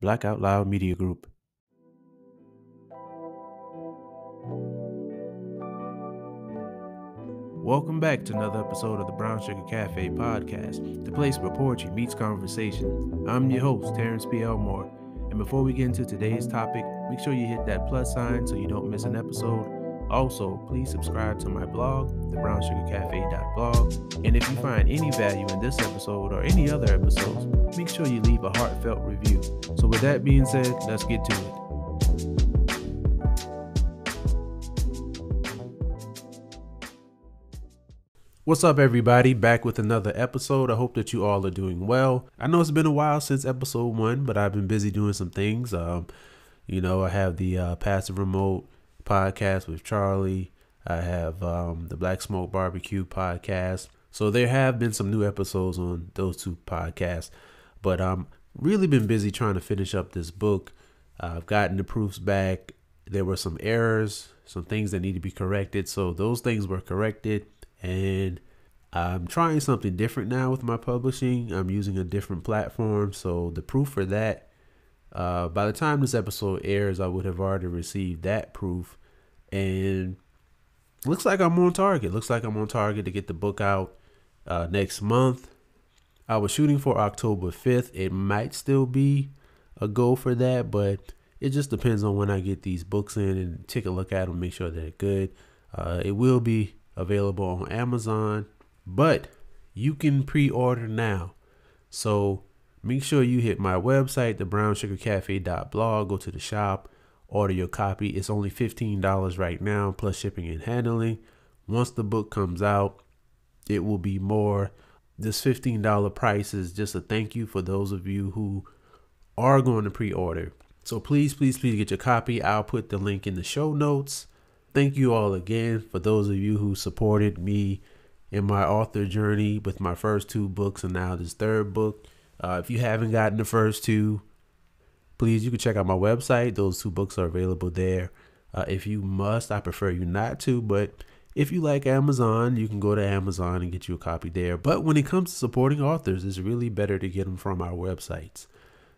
Black Out Loud Media Group. Welcome back to another episode of the Brown Sugar Cafe podcast, the place where poetry meets conversation. I'm your host, Terrence P. Elmore, and before we get into today's topic, make sure you hit that plus sign so you don't miss an episode. Also, please subscribe to my blog, thebrownssugarcafe.blog, and if you find any value in this episode or any other episodes, make sure you leave a heartfelt review. So with that being said, let's get to it. What's up, everybody? Back with another episode. I hope that you all are doing well. I know it's been a while since episode 1, but I've been busy doing some things. I have the Passive Remote podcast with Charlie. I have the Black Smoke Barbecue podcast. So there have been some new episodes on those two podcasts, but really been busy trying to finish up this book. I've gotten the proofs back. There were some errors, some things that need to be corrected. So those things were corrected. And I'm trying something different now with my publishing. I'm using a different platform. So the proof for that, by the time this episode airs, I would have already received that proof. And looks like I'm on target. Looks like I'm on target to get the book out next month. I was shooting for October 5th. It might still be a go for that, but it just depends on when I get these books in and take a look at them, make sure they're good. It will be available on Amazon, but you can pre-order now. So make sure you hit my website, thebrownssugarcafe.blog, go to the shop, order your copy. It's only $15 right now, plus shipping and handling. Once the book comes out, it will be more. This $15 price is just a thank you for those of you who are going to pre-order. So please get your copy. I'll put the link in the show notes. Thank you all again for those of you who supported me in my author journey with my first 2 books and now this 3rd book. If you haven't gotten the first 2, please, you can check out my website. Those 2 books are available there. If you must, I prefer you not to, but if you like Amazon, you can go to Amazon and get you a copy there. But when it comes to supporting authors, it's really better to get them from our websites.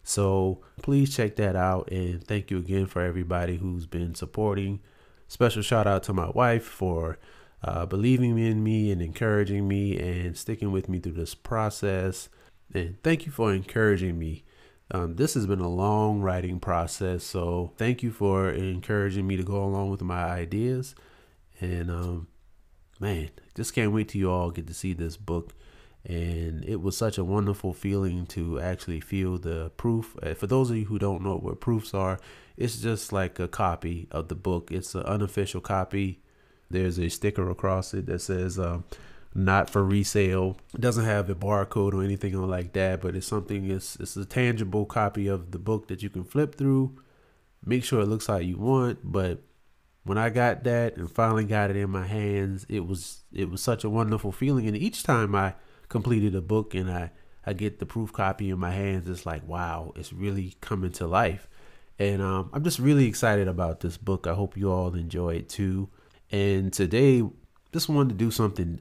So please check that out. And thank you again for everybody who's been supporting. Special shout out to my wife for believing in me and encouraging me and sticking with me through this process. And thank you for encouraging me. This has been a long writing process. So thank you for encouraging me to go along with my ideas. And just can't wait till you all get to see this book. And it was such a wonderful feeling to actually feel the proof. For those of you who don't know what proofs are, it's just like a copy of the book. It's an unofficial copy. There's a sticker across it that says not for resale. It doesn't have a barcode or anything like that, but it's a tangible copy of the book that you can flip through. Make sure it looks how you want. But when I got that and finally got it in my hands, it was such a wonderful feeling. And each time I completed a book and I get the proof copy in my hands, it's like, wow, it's really coming to life. And I'm just really excited about this book. I hope you all enjoy it too. And today, just wanted to do something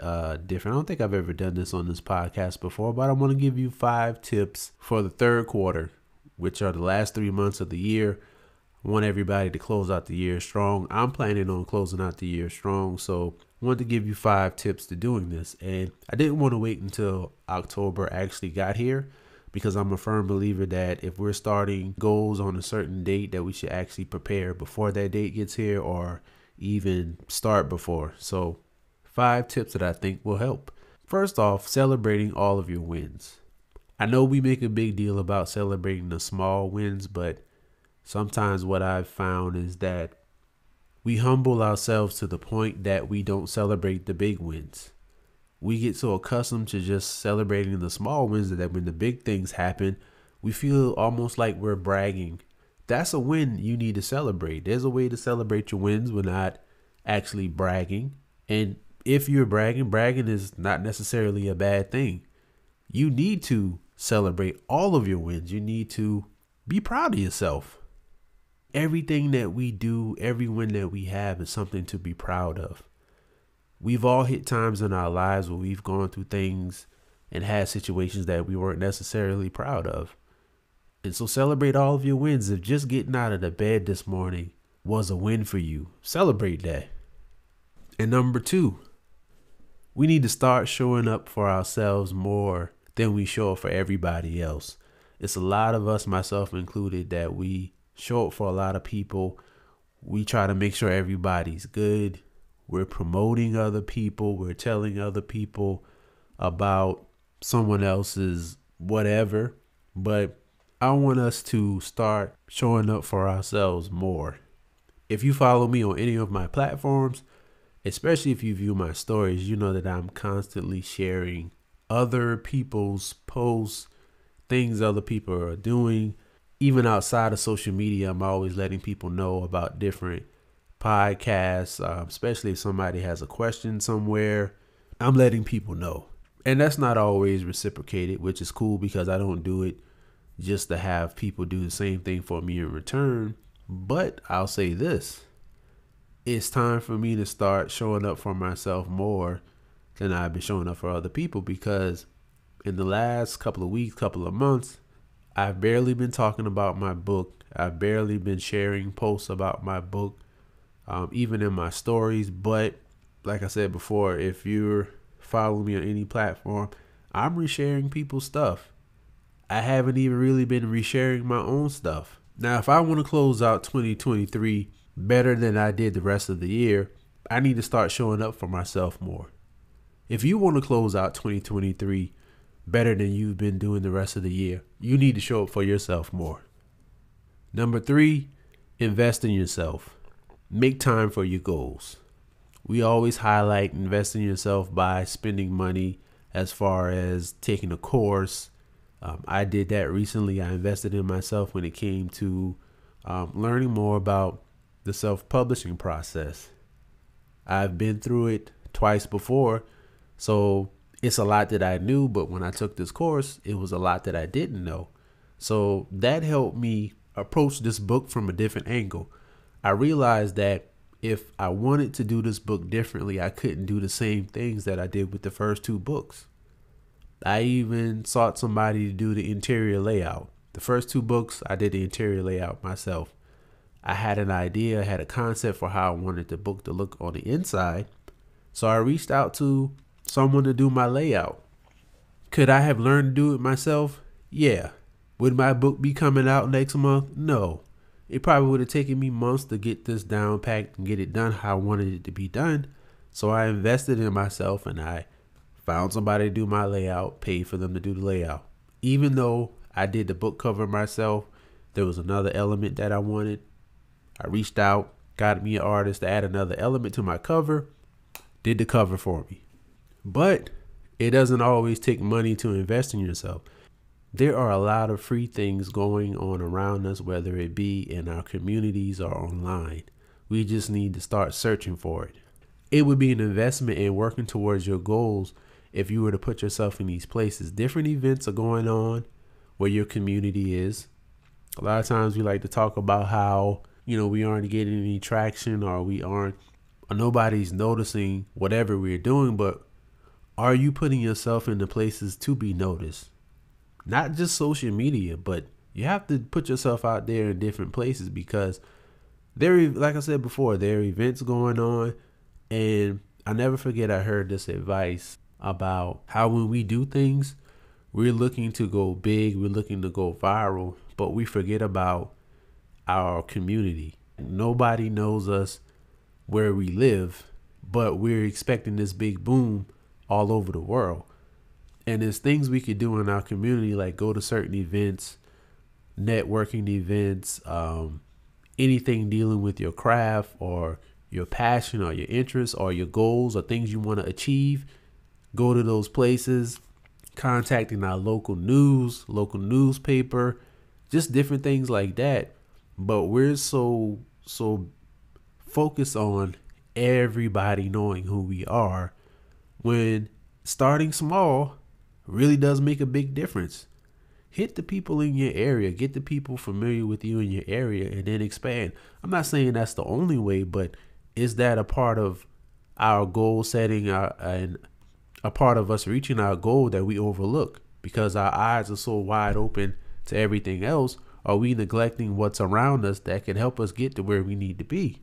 different. I don't think I've ever done this on this podcast before, but I want to give you 5 tips for the 3rd quarter, which are the last 3 months of the year. I want everybody to close out the year strong. I'm planning on closing out the year strong, so I wanted to give you 5 tips to doing this. And I didn't want to wait until October actually got here, because I'm a firm believer that if we're starting goals on a certain date, that we should actually prepare before that date gets here, or even start before. So 5 tips that I think will help. First off, celebrating all of your wins. I know we make a big deal about celebrating the small wins, but sometimes what I've found is that we humble ourselves to the point that we don't celebrate the big wins. We get so accustomed to just celebrating the small wins that when the big things happen, we feel almost like we're bragging. That's a win you need to celebrate. There's a way to celebrate your wins when not actually bragging. And if you're bragging is not necessarily a bad thing. You need to celebrate all of your wins. You need to be proud of yourself. Everything that we do, every win that we have is something to be proud of. We've all hit times in our lives where we've gone through things and had situations that we weren't necessarily proud of. And so celebrate all of your wins. If just getting out of the bed this morning was a win for you, celebrate that. And number 2, we need to start showing up for ourselves more than we show up for everybody else. It's a lot of us, myself included, that we show up for a lot of people. We try to make sure everybody's good. We're promoting other people. We're telling other people about someone else's whatever. But I want us to start showing up for ourselves more. If you follow me on any of my platforms, especially if you view my stories, you know that I'm constantly sharing other people's posts, things other people are doing. Even outside of social media, I'm always letting people know about different podcasts, especially if somebody has a question somewhere. I'm letting people know. And that's not always reciprocated, which is cool because I don't do it just to have people do the same thing for me in return. But I'll say this. It's time for me to start showing up for myself more than I've been showing up for other people, because in the last couple of weeks, couple of months, I've barely been talking about my book. I've barely been sharing posts about my book, even in my stories. But like I said before, if you're following me on any platform, I'm resharing people's stuff. I haven't even really been resharing my own stuff. Now, if I want to close out 2023 better than I did the rest of the year, I need to start showing up for myself more. If you want to close out 2023 better than you've been doing the rest of the year, you need to show up for yourself more. Number 3, invest in yourself. Make time for your goals. We always highlight invest in yourself by spending money as far as taking a course. I did that recently. I invested in myself when it came to learning more about the self-publishing process. I've been through it twice before, so it's a lot that I knew, but when I took this course, it was a lot that I didn't know. So that helped me approach this book from a different angle. I realized that if I wanted to do this book differently, I couldn't do the same things that I did with the first 2 books. I even sought somebody to do the interior layout. The first 2 books, I did the interior layout myself. I had an idea, had a concept for how I wanted the book to look on the inside. So I reached out to someone to do my layout. Could I have learned to do it myself? Yeah. Would my book be coming out next month? No. It probably would have taken me months to get this down packed and get it done how I wanted it to be done. So I invested in myself and I found somebody to do my layout, paid for them to do the layout. Even though I did the book cover myself, there was another element that I wanted. I reached out, got me an artist to add another element to my cover, did the cover for me. But it doesn't always take money to invest in yourself. There are a lot of free things going on around us, whether it be in our communities or online. We just need to start searching for it. It would be an investment in working towards your goals if you were to put yourself in these places. Different events are going on where your community is. A lot of times we like to talk about how, we aren't getting any traction or nobody's noticing whatever we're doing, but are you putting yourself in the places to be noticed? Not just social media, but you have to put yourself out there in different places because like I said before, there are events going on. And I never forget I heard this advice about how when we do things, we're looking to go big, we're looking to go viral, but we forget about our community. Nobody knows us where we live, but we're expecting this big boom all over the world. And there's things we could do in our community, like go to certain events, networking events, anything dealing with your craft or your passion or your interests or your goals or things you want to achieve. Go to those places, contacting our local news, local newspaper, just different things like that. But we're so focused on everybody knowing who we are when starting small really does make a big difference. Hit the people in your area, get the people familiar with you in your area, and then expand. I'm not saying that's the only way, but is that a part of our goal setting and a part of us reaching our goal that we overlook because our eyes are so wide open to everything else, are we neglecting what's around us that can help us get to where we need to be?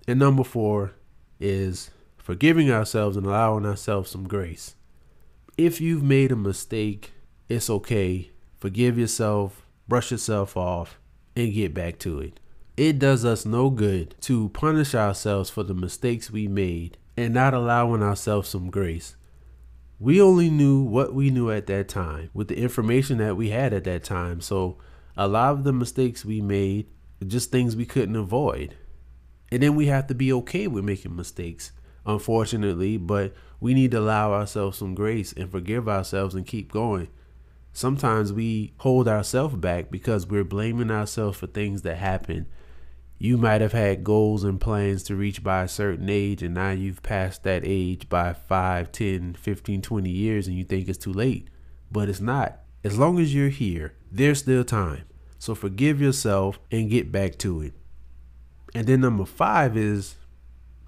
And number 4 is forgiving ourselves and allowing ourselves some grace. If you've made a mistake, it's okay. Forgive yourself, brush yourself off, and get back to it. It does us no good to punish ourselves for the mistakes we made and not allowing ourselves some grace. We only knew what we knew at that time with the information that we had at that time. So a lot of the mistakes we made are just things we couldn't avoid. And then we have to be okay with making mistakes, unfortunately, but we need to allow ourselves some grace and forgive ourselves and keep going. Sometimes we hold ourselves back because we're blaming ourselves for things that happen. You might have had goals and plans to reach by a certain age, and now you've passed that age by 5, 10, 15, 20 years, and you think it's too late. But it's not. As long as you're here, there's still time. So forgive yourself and get back to it. And then number 5 is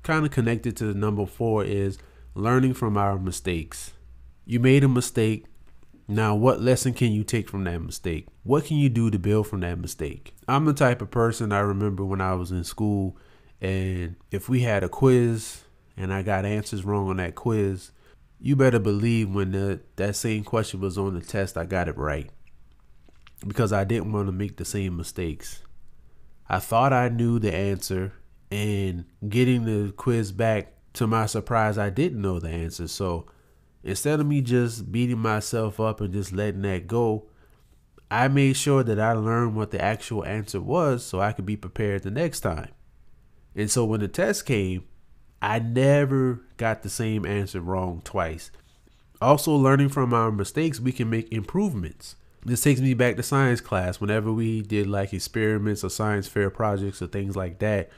kind of connected to number 4, is learning from our mistakes. You made a mistake. Now, what lesson can you take from that mistake? What can you do to build from that mistake? I'm the type of person, I remember when I was in school, and if we had a quiz and I got answers wrong on that quiz, you better believe when that same question was on the test, I got it right, because I didn't want to make the same mistakes. I thought I knew the answer, and getting the quiz back, to my surprise, I didn't know the answer. So instead of me just beating myself up and just letting that go, I made sure that I learned what the actual answer was so I could be prepared the next time. And so when the test came, I never got the same answer wrong twice. Also, learning from our mistakes, we can make improvements. This takes me back to science class. Whenever we did like experiments or science fair projects or things like that,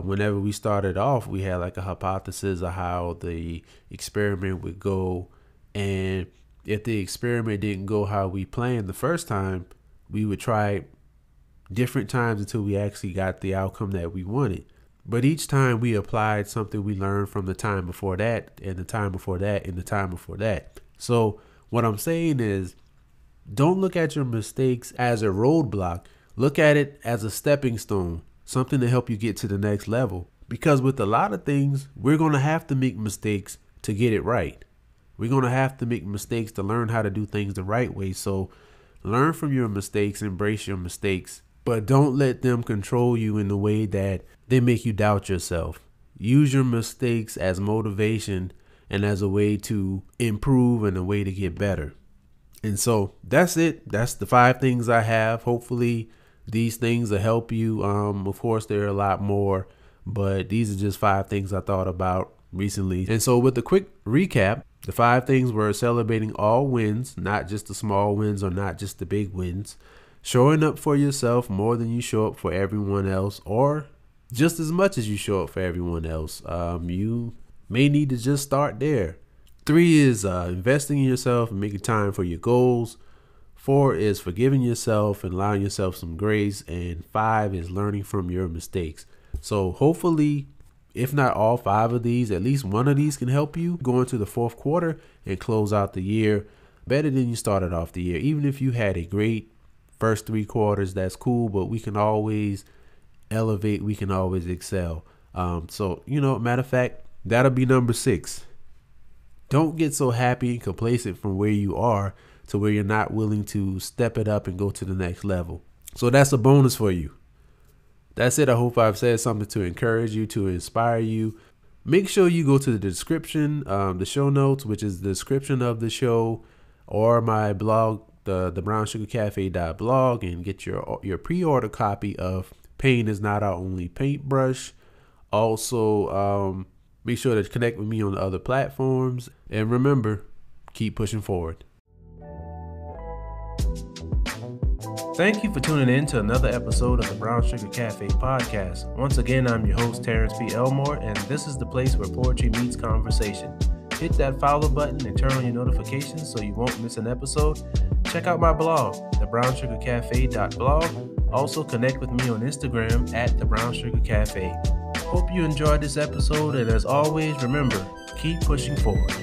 whenever we started off, we had like a hypothesis of how the experiment would go. And if the experiment didn't go how we planned the first time, we would try different times until we actually got the outcome that we wanted. But each time we applied something we learned from the time before that, and the time before that, and the time before that. So what I'm saying is, don't look at your mistakes as a roadblock. Look at it as a stepping stone, something to help you get to the next level. Because with a lot of things, we're going to have to make mistakes to get it right. We're going to have to make mistakes to learn how to do things the right way. So learn from your mistakes, embrace your mistakes, but don't let them control you in the way that they make you doubt yourself. Use your mistakes as motivation and as a way to improve and a way to get better. And so that's it. That's the 5 things I have. Hopefully these things will help you. Of course, there are a lot more, but these are just 5 things I thought about recently. And so with a quick recap, the 5 things were celebrating all wins, not just the small wins or not just the big wins. Showing up for yourself more than you show up for everyone else, or just as much as you show up for everyone else. You may need to just start there. 3 is investing in yourself and making time for your goals. 4 is forgiving yourself and allowing yourself some grace. And 5 is learning from your mistakes. So hopefully, if not all 5 of these, at least one of these can help you go into the 4th quarter and close out the year better than you started off the year. Even if you had a great first 3 quarters, that's cool, but we can always elevate. We can always excel. So, matter of fact, that'll be number 6. Don't get so happy and complacent from where you are to where you're not willing to step it up and go to the next level. So that's a bonus for you. That's it. I hope I've said something to encourage you, to inspire you. Make sure you go to the description, the show notes, which is the description of the show, or my blog, the brownsugarcafe.blog, and get your pre-order copy of Pain Is Not Our Only Paintbrush. Also, make sure to connect with me on the other platforms. And remember, keep pushing forward. Thank you for tuning in to another episode of the Brown Sugar Cafe podcast. Once again, I'm your host, Terrence P. Elmore, and this is the place where poetry meets conversation. Hit that follow button and turn on your notifications so you won't miss an episode. Check out my blog, thebrownsugarcafe.blog. Also connect with me on Instagram at thebrownsugarcafe. Hope you enjoyed this episode, and as always, remember, keep pushing forward.